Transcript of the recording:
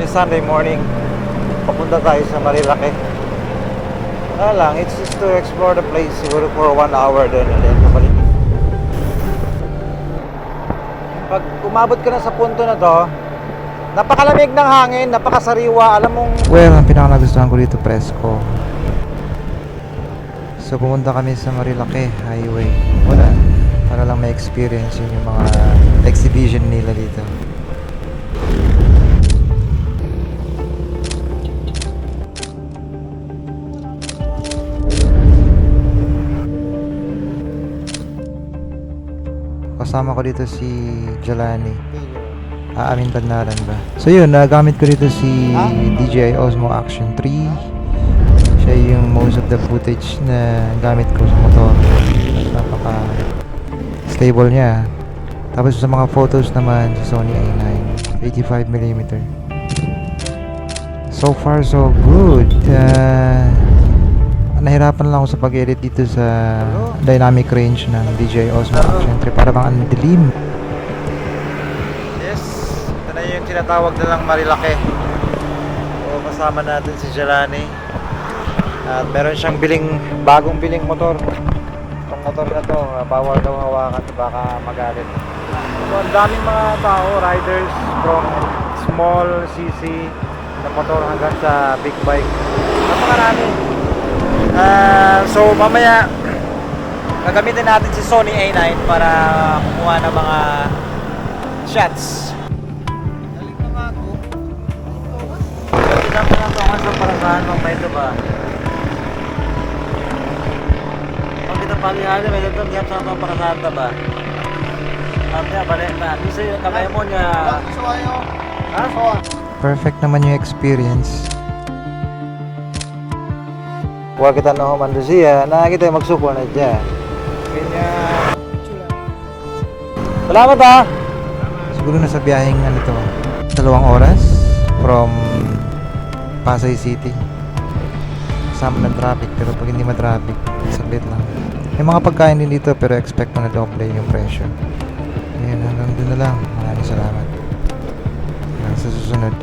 every Sunday morning papunta tayo sa Marilake. Wala lang, it's just to explore the place siguro for 1 hour doon and then pabalik. Pag umabot ka na sa punto na to, napakalamig ng hangin, napakasariwa, alam mong... Well, ang pinakanagustuhan ko dito, presko. So pumunta kami sa Marilake Highway. Wala, para lang may experience yun yung mga exhibition nila dito. Kasama ko dito si Jelani. Amin Bandaran ba? So yun, nagamit ko dito si DJI Osmo Action 3. Siya yung most of the footage na gamit ko sa motor. Napaka stable niya. Tapos sa mga photos naman, si Sony A9 85mm. So far so good. Nahirapan lang ako sa pag-edit dito sa dynamic range ng DJI Osmo Action 3. Para bang ang dilim. Yes, ito na yung tinatawag nilang Marilake. So kasama natin si Jelani. At meron siyang bagong biling motor. Itong motor na to, bawal daw hawakan, baka magalit. So ang daming mga tao, riders from small CC na motor hanggang sa big bike. Napakarami. So mamaya gagamitin natin si Sony A9 para kumuha ng mga shots. Galing na nga ako. Kita mo na ito ang sa parasahan ng may ito ba? Pag kita palihan may ito ang sa mga parasahan ba? Kaya balik na. Bisa yung kamay mo niya. Perfect naman yung experience. Huwag kita na humando siya, na kita magsuko na dyan. Kanya... Salamat ha! Siguro nasa biyaheng 2 oras from Pasay City. Kasama ng traffic, pero pag hindi ma-traffic, saglit lang. May mga pagkain din dito, pero expect mo na doble yung presyo. Ayan, hanggang doon na lang. Maraming salamat. Hanggang sa susunod.